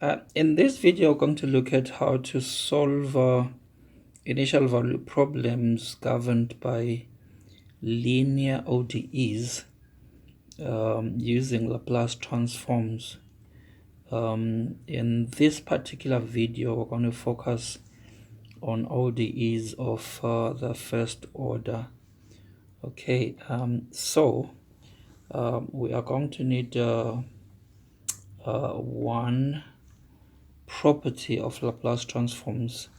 In this video, we're going to look at how to solve initial value problems governed by linear ODEs using Laplace transforms. In this particular video, we're going to focus on ODEs of the first order. Okay, we are going to need one property of Laplace transforms,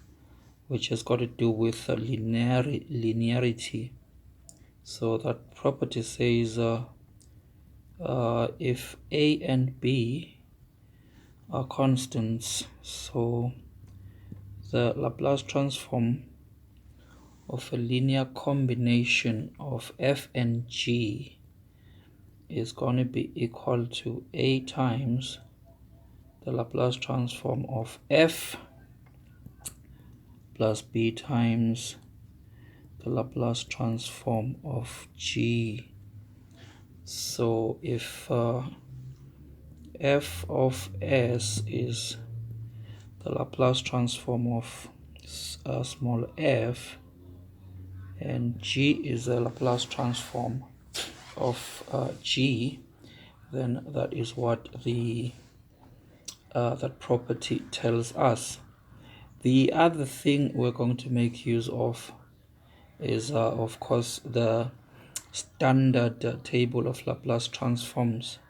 which has got to do with linearity. So that property says if A and B are constants, so the Laplace transform of a linear combination of f and g is going to be equal to A times the Laplace transform of f plus b times the Laplace transform of g. So if f of s is the Laplace transform of small f, and g is the Laplace transform of g, then that is what the that property tells us. The other thing we're going to make use of is of course the standard table of Laplace transforms.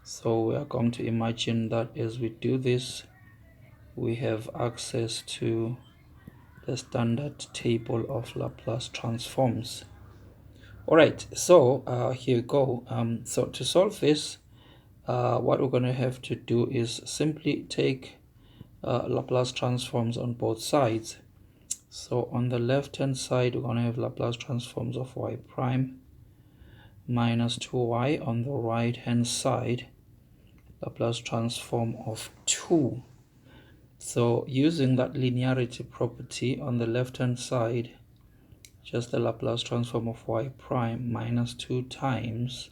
So we are going to imagine that as we do this, we have access to the standard table of Laplace transforms. All right, so here we go. So to solve this, what we're going to have to do is simply take Laplace transforms on both sides. So on the left hand side, we're going to have Laplace transforms of y prime minus 2y. On the right hand side, Laplace transform of 2. So using that linearity property, on the left hand side, just the Laplace transform of y prime minus 2 times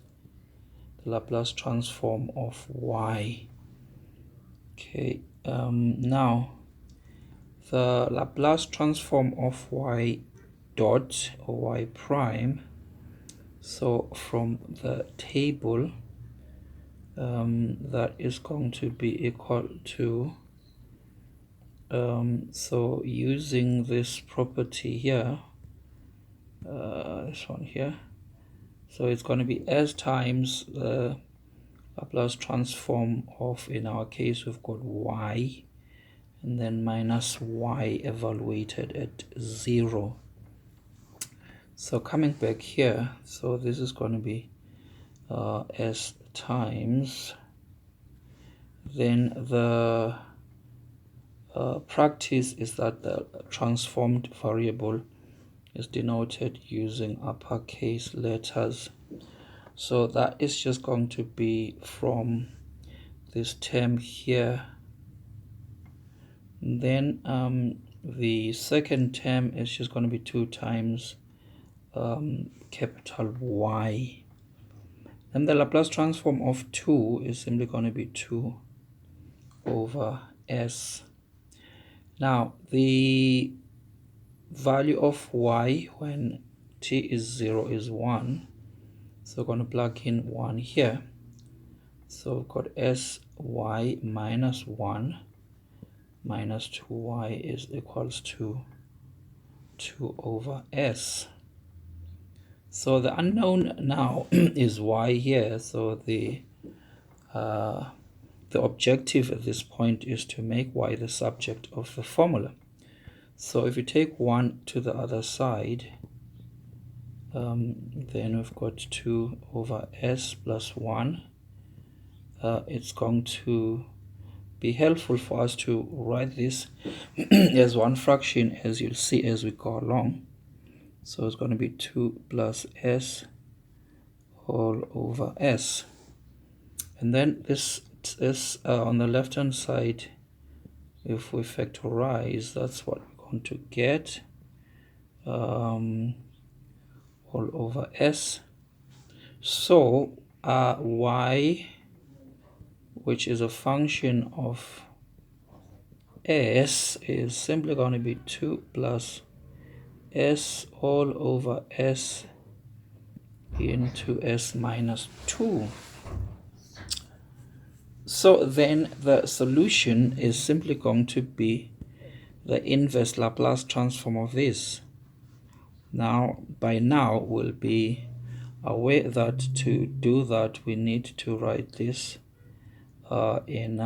the Laplace transform of y. Okay, now the Laplace transform of y dot or y prime, so from the table that is going to be equal to so using this property here, this one here, so it's going to be s times the Laplace transform of, in our case we've got y, and then minus y evaluated at 0. So coming back here, so this is going to be s times, then the practice is that the transformed variable is denoted using uppercase letters. So that is just going to be from this term here. Then the second term is just going to be 2 times capital Y. And the Laplace transform of 2 is simply going to be 2 over s. Now the value of y when t is 0 is 1. So we're going to plug in 1 here. So we've got sy minus 1 minus 2y is equals to 2 over s. So the unknown now is y here. So the objective at this point is to make y the subject of the formula. So if you take 1 to the other side, then we've got 2 over s plus 1. It's going to be helpful for us to write this as one fraction, as you'll see as we go along. So it's going to be 2 plus s all over s. And then this is on the left hand side, if we factorize, that's what we're going to get, all over s. So y, which is a function of s is simply going to be 2 plus s all over s into s minus 2. So then the solution is simply going to be the inverse Laplace transform of this. Now, by now, we'll be aware that to do that, we need to write this in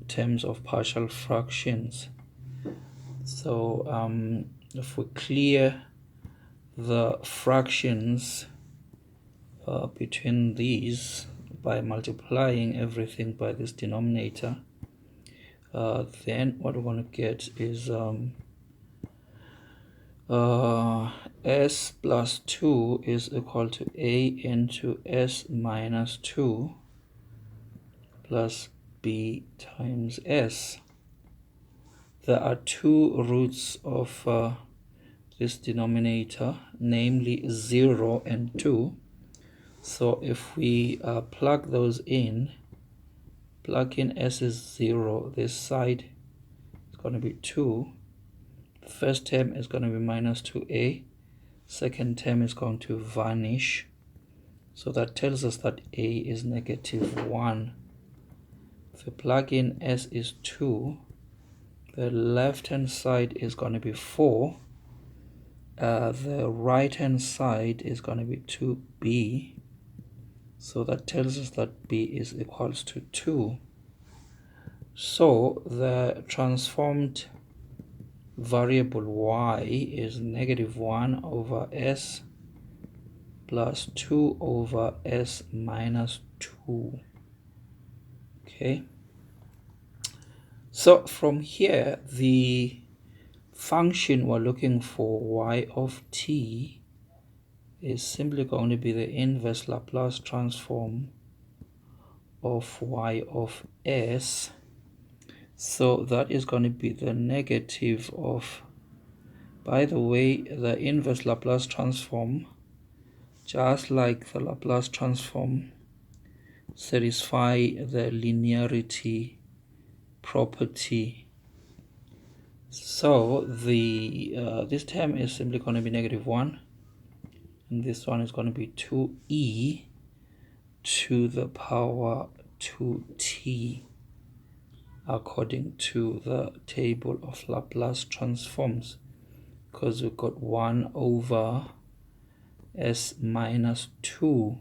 terms of partial fractions. So if we clear the fractions between these by multiplying everything by this denominator, then what we're going to get is s plus 2 is equal to a into s minus 2 plus b times s. There are two roots of this denominator, namely 0 and 2. So if we plug those in, plug in s is 0, this side is going to be 2. The first term is going to be minus 2a, second term is going to vanish. So that tells us that a is negative 1. If we plug in s is 2, the left hand side is going to be 4. The right hand side is going to be 2b. So that tells us that b is equals to 2. So the transformed variable y is negative 1 over s plus 2 over s minus 2. Okay. So from here, the function we're looking for, y of t, is simply going to be the inverse Laplace transform of y of s. So that is going to be the negative of, by the way, the inverse Laplace transform, just like the Laplace transform, satisfy the linearity property. So the this term is simply going to be negative 1, and this one is going to be 2e to the power 2t, according to the table of Laplace transforms, because we've got 1 over s minus 2.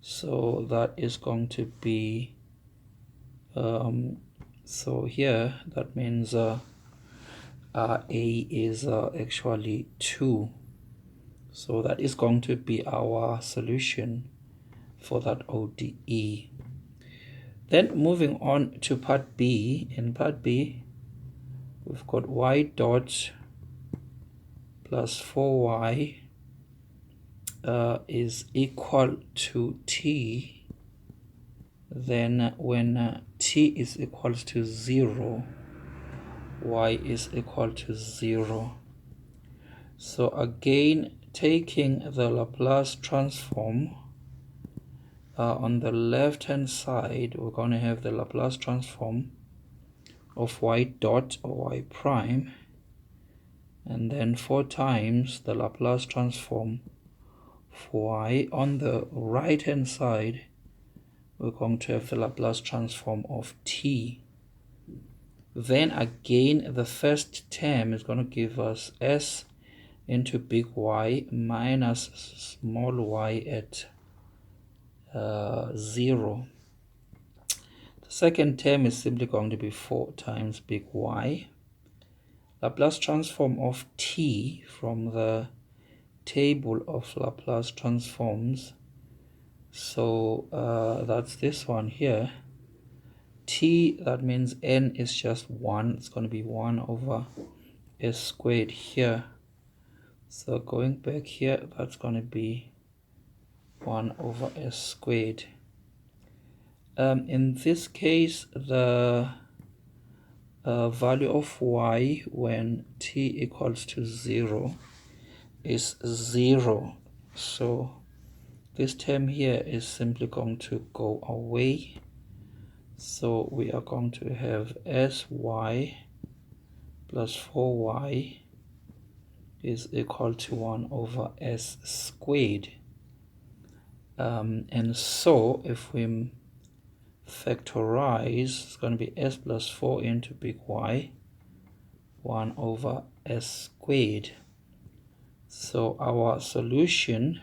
So that is going to be, so here that means a is actually 2. So that is going to be our solution for that ODE. Then moving on to part B. In part B, we've got y dot plus 4y is equal to t. Then when t is equal to 0, y is equal to 0. So again, taking the Laplace transform, on the left hand side, we're going to have the Laplace transform of y dot or y prime, and then 4 times the Laplace transform for y. On the right hand side, we're going to have the Laplace transform of t. Then again, the first term is going to give us s into big Y minus small y at 0. The second term is simply going to be 4 times big Y. Laplace transform of t from the table of Laplace transforms. So that's this one here. T, that means n is just 1. It's going to be 1 over s squared here. So going back here, that's going to be 1 over s squared. In this case, the value of y when t equals to 0 is 0. So this term here is simply going to go away. So we are going to have sy plus 4y is equal to 1 over s squared. And so if we factorize, it's going to be s plus 4 into big Y, 1 over s squared. So our solution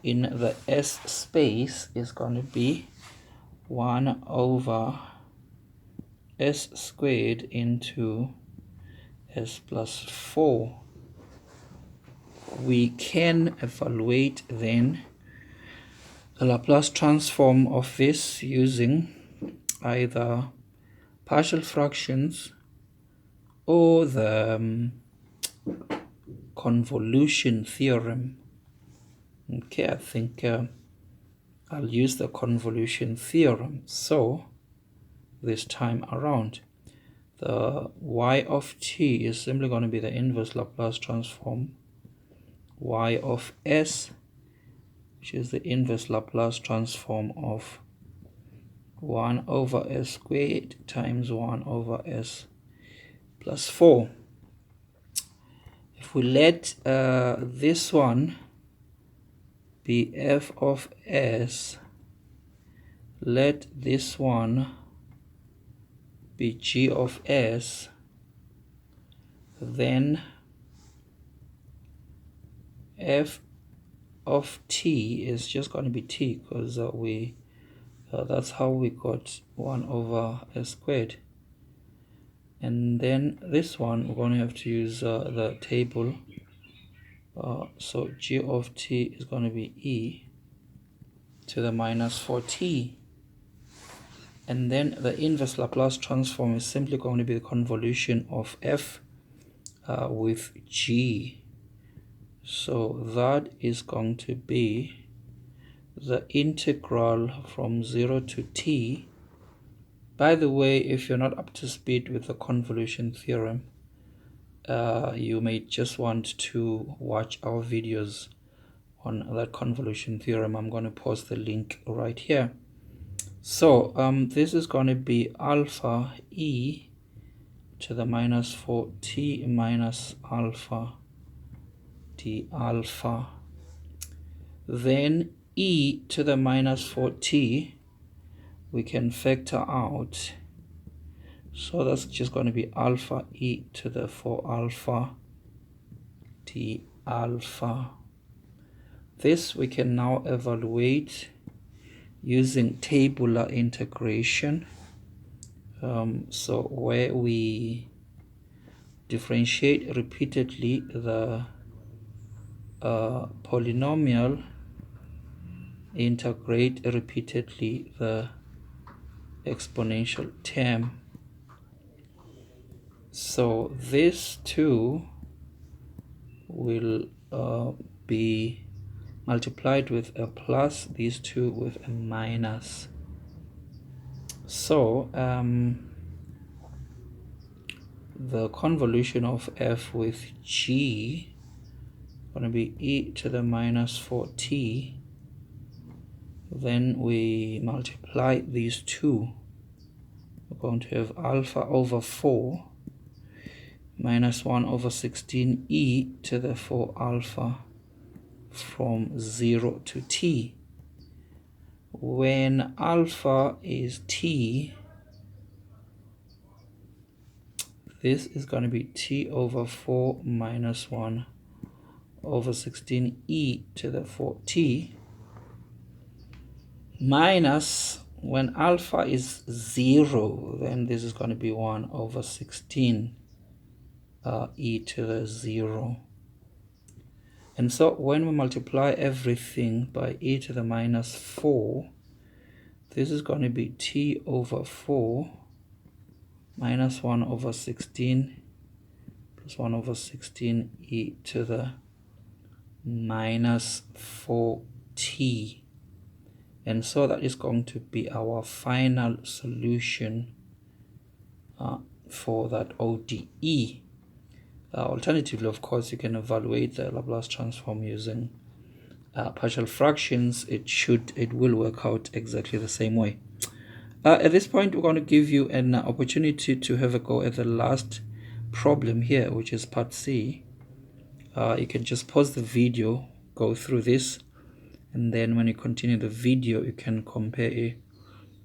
in the s space is going to be 1 over s squared into s plus 4. We can evaluate then the Laplace transform of this using either partial fractions or the convolution theorem. Okay, I think I'll use the convolution theorem. So this time around, the y of t is simply going to be the inverse Laplace transform y of s, which is the inverse Laplace transform of 1 over s squared times 1 over s plus 4. If we let this one be f of s, let this one be g of s, then f of t is just going to be t, because that's how we got 1 over s squared. And then this one we're going to have to use the table. So g of t is going to be e to the minus 4t. And then the inverse Laplace transform is simply going to be the convolution of f with g. So that is going to be the integral from 0 to t. By the way, if you're not up to speed with the convolution theorem, you may just want to watch our videos on that convolution theorem. I'm going to post the link right here. So this is going to be alpha e to the minus 4t minus alpha d alpha. Then e to the minus 4t we can factor out. So that's just going to be alpha e to the 4 alpha d alpha. This we can now evaluate using tabular integration. So where we differentiate repeatedly the polynomial, integrate repeatedly the exponential term. So this too will be multiplied with a plus, these two with a minus. So the convolution of f with g is going to be e to the minus 4t. Then we multiply these two. We're going to have alpha over 4 minus 1 over 16 e to the 4 alpha from 0 to t. When alpha is t, this is going to be t over 4 minus 1 over 16 e to the 4t, minus when alpha is 0, then this is going to be 1 over 16 e to the 0. And so when we multiply everything by e to the minus 4, this is going to be t over 4 minus 1 over 16 plus 1 over 16 e to the minus 4t. And so that is going to be our final solution for that ODE. Alternatively, of course, you can evaluate the Laplace transform using partial fractions. It will work out exactly the same way. At this point, we're going to give you an opportunity to have a go at the last problem here, which is part C. You can just pause the video, go through this, and then when you continue the video, you can compare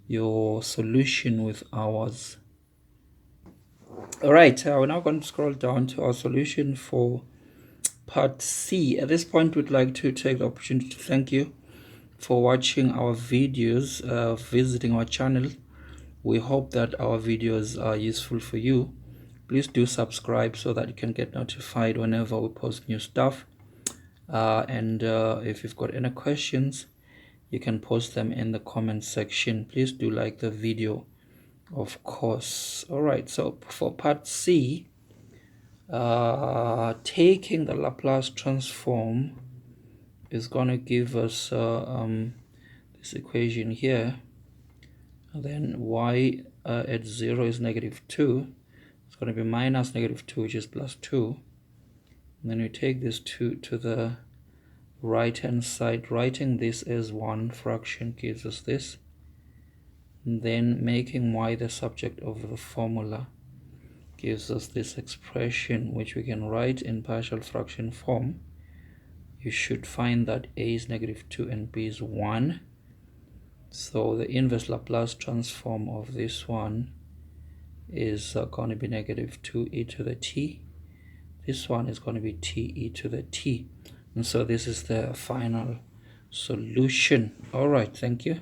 your solution with ours. All right, we're now going to scroll down to our solution for part C. At this point, we'd like to take the opportunity to thank you for watching our videos, visiting our channel. We hope that our videos are useful for you. Please do subscribe so that you can get notified whenever we post new stuff. And if you've got any questions, you can post them in the comment section. Please do like the video, of course. All right, so for part C, taking the Laplace transform is going to give us this equation here. And then y at 0 is -2. It's going to be minus -2, which is +2. And then we take this 2 to the right hand side. Writing this as one fraction gives us this. And then making y the subject of the formula gives us this expression, which we can write in partial fraction form. You should find that a is -2 and b is 1. So the inverse Laplace transform of this one is going to be -2e to the t. This one is going to be te to the t. And so this is the final solution. All right, thank you.